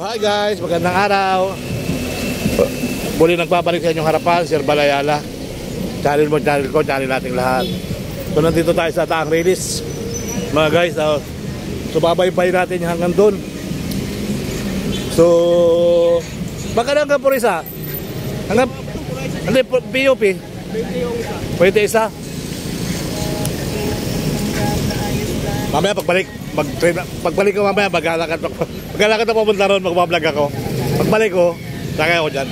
Hi guys, magandang araw. Muli nagbabalik sa inyong harapan, Sir Balayala. Channel mo, channel ko, channel nating lahat. So nandito tayo sa Taang Release mga guys. So babaybay natin hanggang doon. So magkano hanggang Purisa? Hanggang hindi, PUP 20 isa. Mamaya pagbalik ko mamaya maglalakad ako pumunta ron, magbablog ako. Pagbalik ko, sakay ako dyan.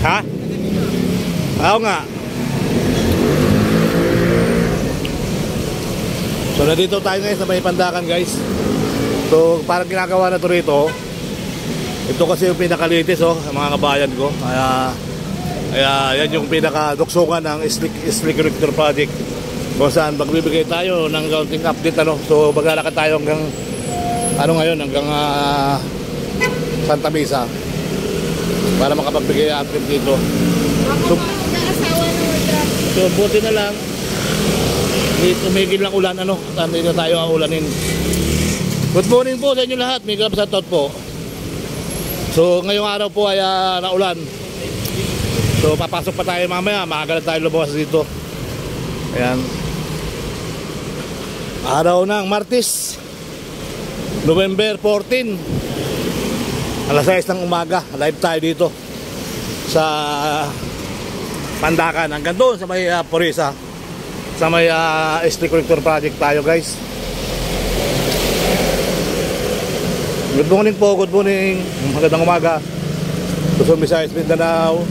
Ha? Oo nga. So nandito tayo ngayon sa may Pandakan guys. So parang ginagawa na to rito. Ito kasi yung pinakalitis mga kabayan ko. Kaya yan yung pinakaduksungan ng Slick Rector Project. Kung saan magbibigay tayo ng counting update So maglalakad tayo hanggang hanggang Santa Mesa para makapagbigay update dito. So buti na lang tumigil lang ulan hindi na tayo ang ulanin. Good morning po sa inyo lahat. May grab sa tot po. So ngayong araw po ay naulan. So papasok pa tayo mamaya. Maaga na tayo lumabas dito. Ayan. Araw ng Martes, November 14, alas 6 ng umaga. Live tayo dito sa Pandakan. Hanggang doon sa may Purisa, sa may Slick Rector Project tayo guys. Good morning po, good morning. Magandang umaga. Luzon, Visayas, Mindanao.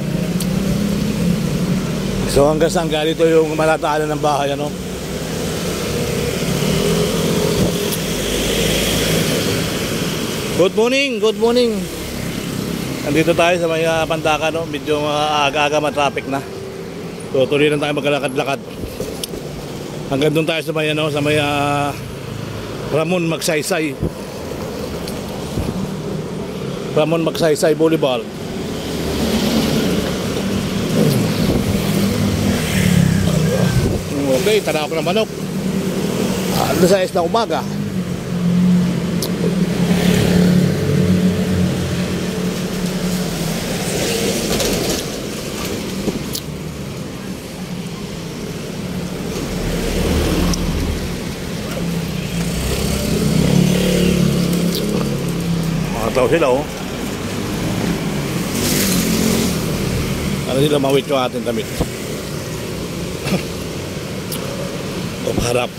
So hanggang saan ganito yung malataanan ng bahay Good morning, good morning. Nandito tayo sa may Pandakan medyo aga-aga matraffic na. So tuloy lang tayo maglalakad-lakad. Hanggang doon tayo sa may Ramon Magsaysay. Ramon Magsaysay Boulevard. Okay, tanaw ko ng manok. Alas 6 na umaga. Makataw sila Ano sila mawit yung ating damit. Harap.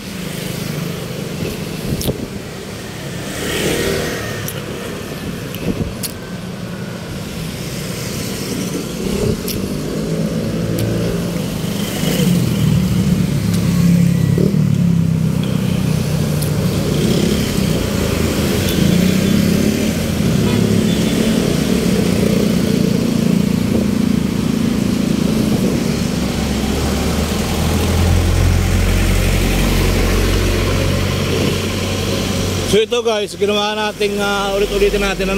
So ito guys, ginawa natin ulit-ulitin natin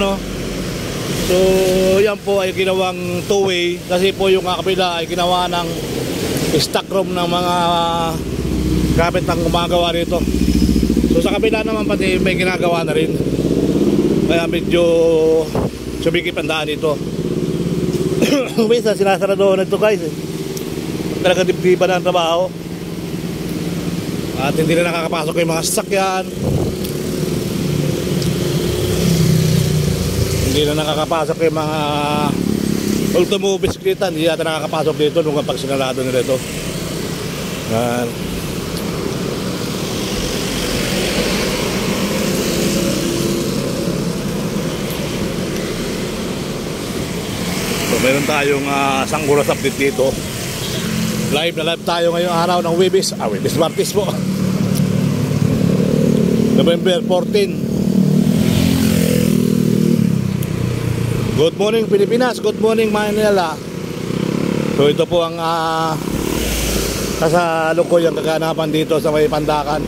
So yan po ay ginawang two-way kasi po yung kabila ay ginawa ng stock room ng mga kapit ang gumagawa rito. So sa kabila naman pati may ginagawa na rin. Kaya medyo sumikip ang daan dito. Minsan sinasarado na ito guys. Talaga dibdiban ng trabaho. At hindi na nakakapasok yung mga sasakyan. Hindi na nakakapasok yung mga ultimo bisikleta. Hindi yata nakakapasok dito nung pag sinalado nila ito. So meron tayong Sangguras update dito. Live na live tayo ngayong araw ng Webis Martes po, November 14. Good morning Pilipinas, good morning Manila. So ito po ang kasalukuyang kaganapan dito sa may Pandakan.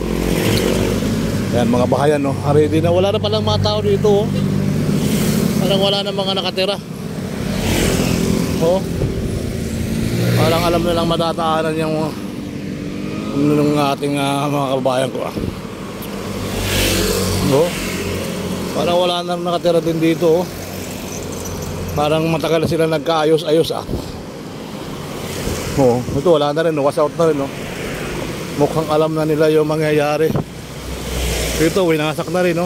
Yan mga bahayan ready na, wala na palang mga tao dito Parang wala na mga nakatira. Parang alam na lang madadaanan yung ating mga kababayan ko. No? Parang wala na nakatira din dito. Parang matagal na sila nagkaayos-ayos ito wala na rin, was out na rin. Mukhang alam na nila yung mangyayari. Ito, winasak na rin.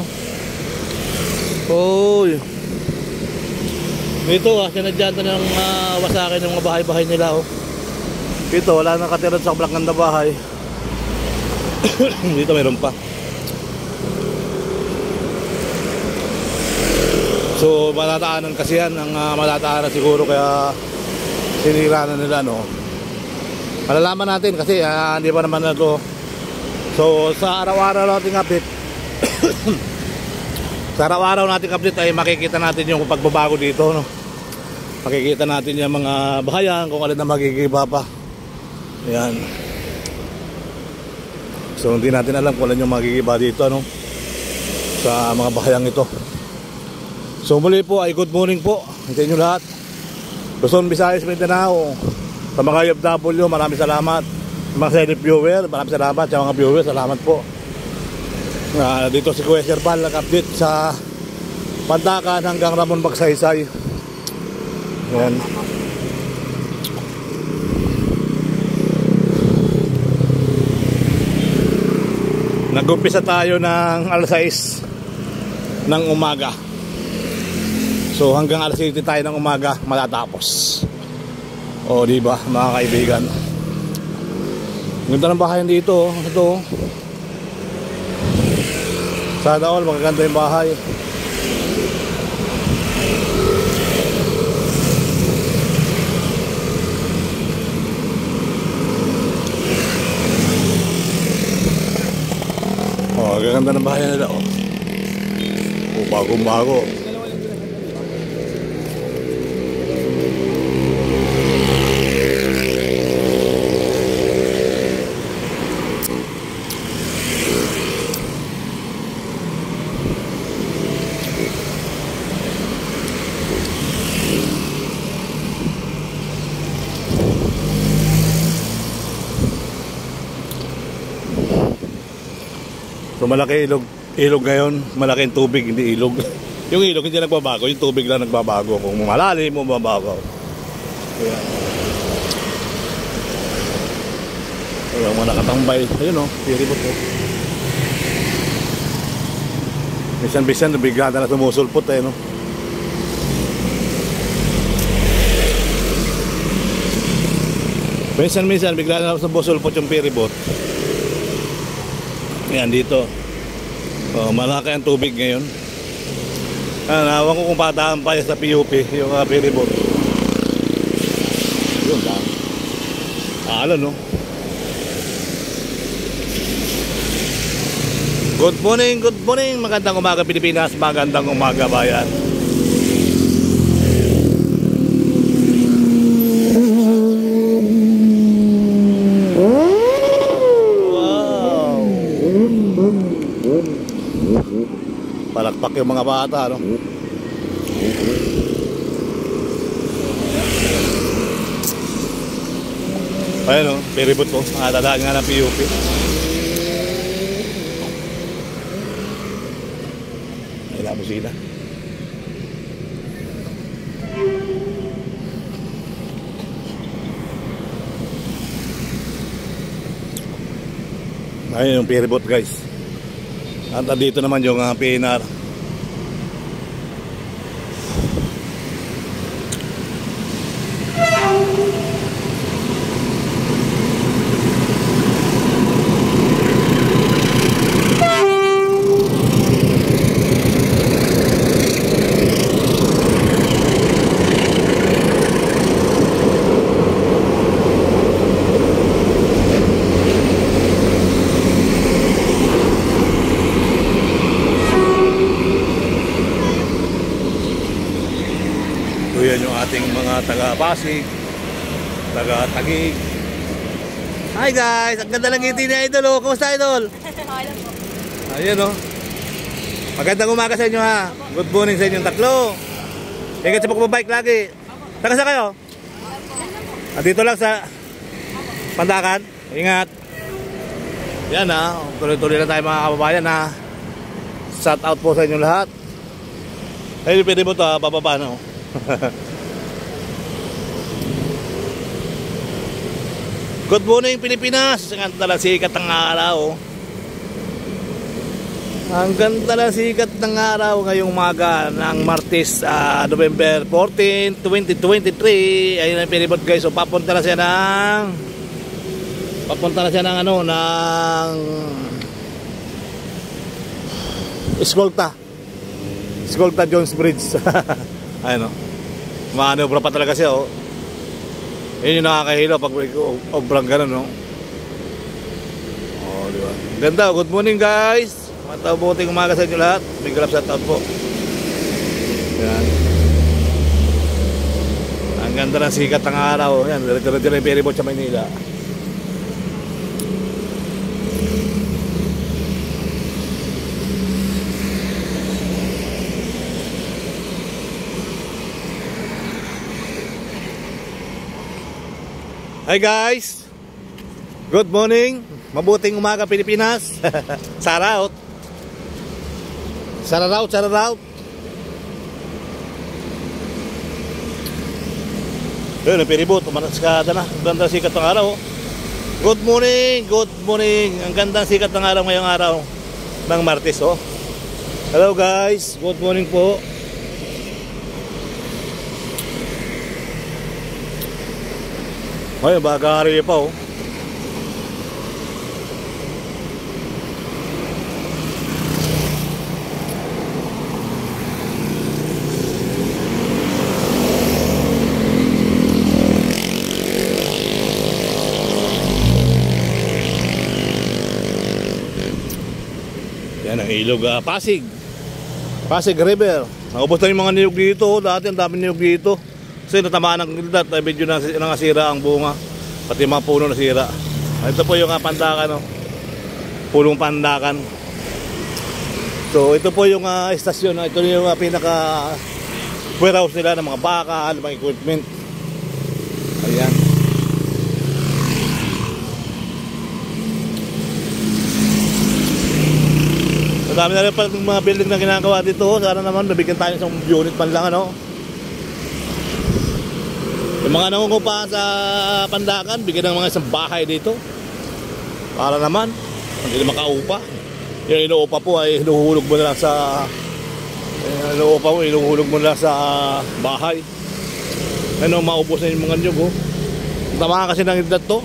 Ito sinadyan na ng wasakin yung mga bahay-bahay nila. Ito, wala na nakatira sa blakang na bahay. Dito mayroon pa. So matataanan kasi yan, ang matataanan siguro, kaya sinira na nila. Malalaman natin kasi hindi pa naman na to. So sa araw-araw nating update sa araw-araw nating update ay makikita natin yung pagbabago dito. Makikita natin yung mga bahayan, kung alin na magigiba pa. Yan. So hindi natin alam kung alin yung magigiba dito sa mga bahayang ito. So muli po ay good morning po sa inyo lahat. Luzon, Visayas, Mindanao. Sa mga OFW, maraming salamat. Sa mga silent viewer, maraming salamat. Sa mga viewers, salamat po. Dito si Kuya Serbal nag-update sa Pandakan hanggang Ramon Magsaysay. Ayan. Nag-umpisa tayo ng alas 6 ng umaga. So hanggang alas 7 tayo ng umaga matatapos. Diba mga kaibigan? Ganda ng bahay dito. Ito. Sana all magaganda yung bahay. Gaganda ng bahay nila. Bagong-bago. So malaki ilog ngayon, malaking tubig, hindi ilog. Yung ilog hindi nagbabago, yung tubig lang nagbabago. Kung malalim mo mababaw. Ayan mga nakatambay. Ayun piribot Bisan-bisan nabigla na sumusulpot Minsan bigla na sumusulpot yung piribot. Ayan dito. Malaki ang tubig ngayon. Nawan ko kung pataan pa sa PUP yung piribot. Yun lang. Good morning. Magandang umaga Pilipinas, magandang umaga bayan. Palakpak yung mga bata, Ayun, piribot ko. Dadaan nga ng PUP. Ay, labo sila. Ayun yung piribot, guys. At dito naman yung PNR. Yan yung ating mga taga-Pasig, taga-Taguig. Hi guys! Ang ganda ng ngiti ni Idol. Kumusta Idol? Ayan Magandang umaga sa inyo ha. Good morning sa inyong tatlo. Ingat sa pagpapabike lagi. Taga sa kayo? Dito lang sa Pandakan. Ingat. Yan tuloy-tuloy lang tayo mga kababayan Shout out po sa inyo lahat. Ay, pwede mo ito ha, bababa na. Good morning Pilipinas. Ang ganda ng sikat ng araw. Ang ganda ng sikat ng araw ngayong umaga ng Martes, November 14, 2023. Ayun ang pinibot guys. So papunta na siya ng ano, ng Escolta Jones Bridge. Ayun o. Maanobra pa talaga siya o. Yun yung nakakahilo pag obrang ganun, no? Oh, diba? Ganda, good morning guys. Matabuting umaga sa inyo lahat. Big love shout out po. Yan. Ang ganda ng sikat ng araw. Yan, dire-dire yung ferryboat sa Maynila. Hi guys, good morning, mabuting umaga Pilipinas. Saraut. Yun, ang ferryboat, umanaskada na. Ganda sikat ng araw. Good morning. Ang ganda sikat ng araw ngayong araw ng Martes. Oh. Hello guys, good morning po. Ay, bagari pa oh. Yan ang ilog, Pasig River. Naubos na yung mga niyog dito. Dati ang dami niyog dito. Kasi natamaan ng gildat, medyo nangasira ang bunga, pati mga puno nasira. Ito po yung pandakan, no? Pulong pandakan. So ito po yung estasyon, ito yung pinaka warehouse nila ng mga baka, mga equipment. Ayan. So dami na rin pa mga building na ginagawa dito. Sana naman nabigyan tayo sa unit man lang, ano? Yung mga nangungupahan sa pandakan, bigyan ng mga isang bahay dito. Para naman, hindi na makaupa. Yung inuupa po ay hinuhulog mo na lang sa bahay. Ano, maubos na yung mga nyug. Tamaan kasi ng idlat to.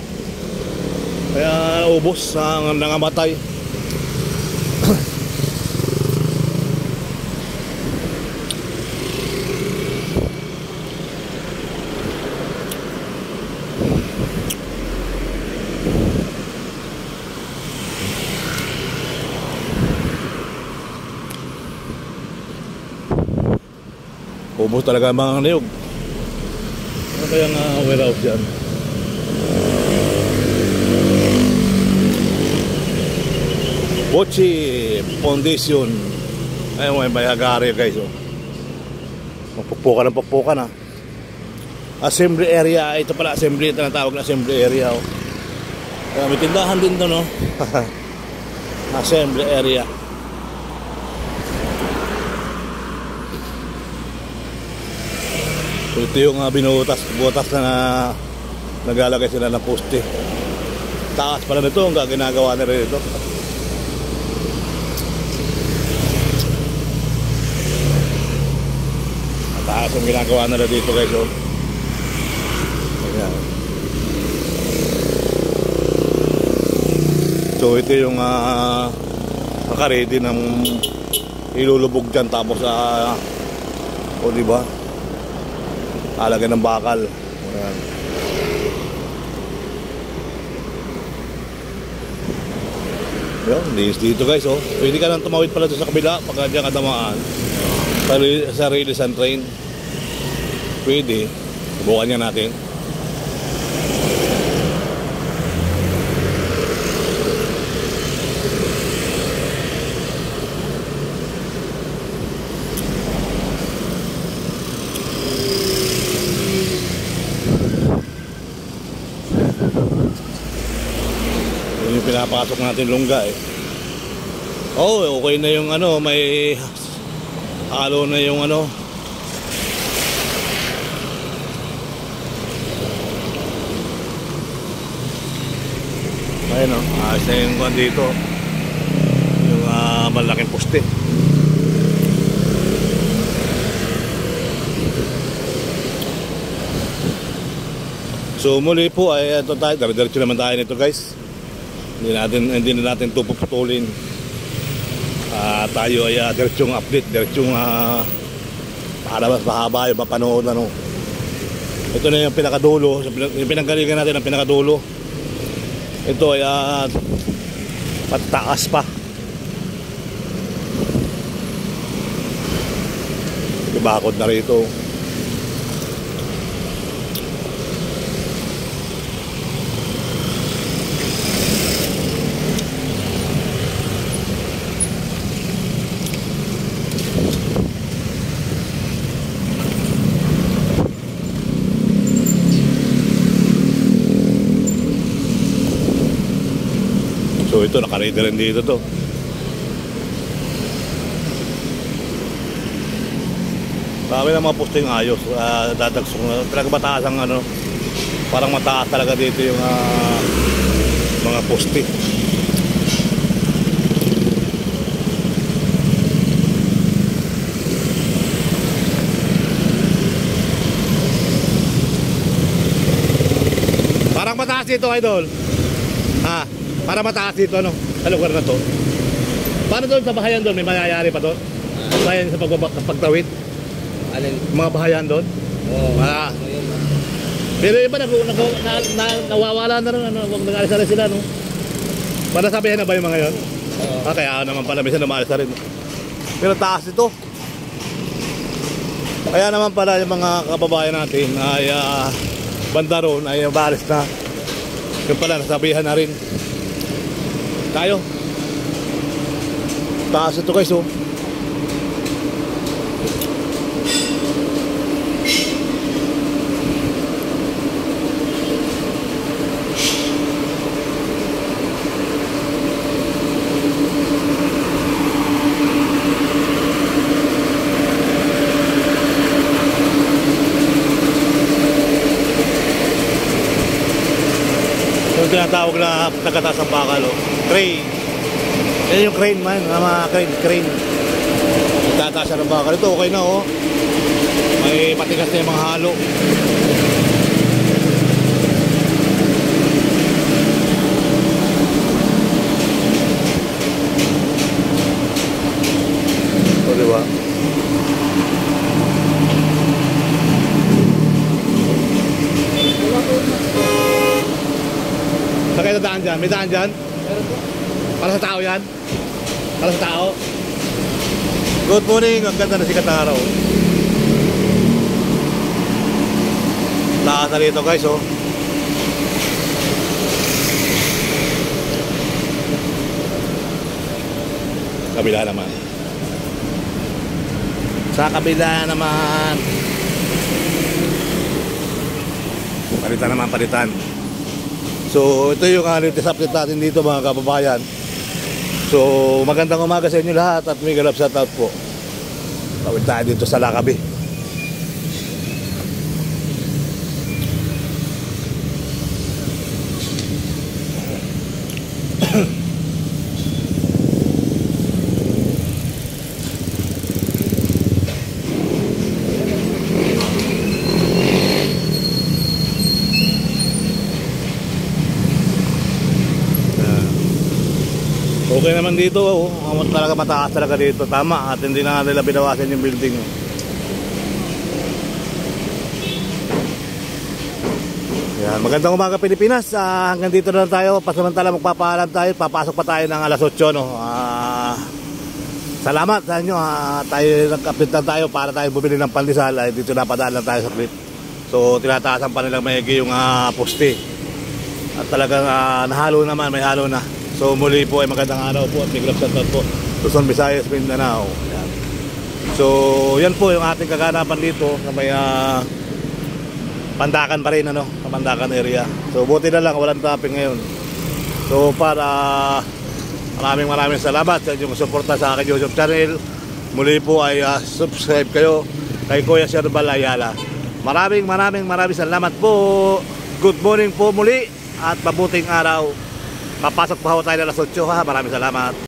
Kaya naubos, nangamatay. Ubos talaga mga niyog. Ano kaya nga warehouse dyan? Bochi Foundation. Ayun, may bayagari guys. Oh. Magpukpukan ha. Assembly area. Ito pala assembly. Ito na tawag na assembly area. Oh. May tindahan din doon. Oh. Assembly area. So ito yung binutas na naglalagay sila ng poste. Taas pala nito ang ginagawa na rin ito. Taas ang ginagawa na rin dito guys. Oh. Ayan. So ito yung naka-ready ng ilulubog dyan tapos o diba? Alagay ng bakal. Ayan. Yun, dito guys oh. Pwede ka nang tumawid pala doon sa kabila pagka dyan kadamaan. Sa release and train. Pwede. Subukan niya natin. Pinapasok natin lungga eh. Oh, okay na yung ano, may halo na yung ano. Ayun, ayos na yung kwan dito. Yung malaking poste. So muli po ay ito tayo, diretso naman tayo nito guys. Hindi na natin ito puputulin. Tayo ay diretsong update, diretsong para mas mahaba yung mapanood ano. Ito na yung pinakadulo, yung pinanggalingan natin ang pinakadulo. Ito ay pataas pa. Ibakod na rito. So ito, naka-ready rin dito to. Dami ng mga posting ayos. Dadagsong na. Talaga mataas ang ano. Parang mataas talaga dito yung mga poste. Parang mataas dito, idol. Para mataas dito, ano? Sa lugar na to. Paano doon sa bahayan doon? May mayayari pa doon? Bahayan sa pagtawid? Alin? Mga bahayan doon? Oo. Pero iba nawawala na rin, ano? Huwag nag-alis na rin sila, no? Para sabihin na ba yung mga yun? Oo. Kaya naman pala, minsan namaalis na rin. Pero taas ito. Kaya naman pala yung mga kababayan natin ay banda ron ay maalis na. Yung pala, nasabihan na rin. Tayo. Taas ito guys, oh. Yung tinatawag na nagkataas ang bakal, oh. Crane. Yan yung crane man, mga crane. Nagtataas ng bakal. Ito okay na, oh. May matigas na yung mga halo. Ito, diba? Saan kayo daan dyan? May daan dyan? Para sa tao yan? Para sa tao? Good morning, ang ganda na sikat na araw. Lakas na rito guys, oh. Kabila naman. Sa kabila naman. Palitan naman, palitan. So ito yung latest update natin dito mga kababayan. So magandang umaga sa inyo lahat at may galap shoutout po. Tawid tayo dito sa Lakabi. Okay naman dito, oh. Talaga mataas talaga dito. Tama, at hindi na nila binawasan yung building. Yan, magandang umaga Pilipinas. Hanggang dito na lang tayo. Pasamantala magpapaalam tayo. Papasok pa tayo ng alas 8, no? Salamat sa inyo. Tayo nag-update lang tayo para tayo bumili ng pandesal. Dito napadaan lang tayo sa clip. So tinataasan pa nilang maigi yung poste. At talagang nahalo naman, may halo na. So muli po ay magandang araw po at may grab shoutout po Luzon, Visayas, Mindanao. Yan. So yan po yung ating kaganapan dito na may Pandakan pa rin, ano, sa Pandakan area. So buti na lang walang traffic ngayon. So para Maraming salamat sa inyong suporta sa aking YouTube channel. Muli po ay subscribe kayo kay Kuya Sherbal Ayala. Maraming salamat po. Good morning po muli at mabuting araw. Papasok pa ho tayo na alas 8 ha. Maraming salamat.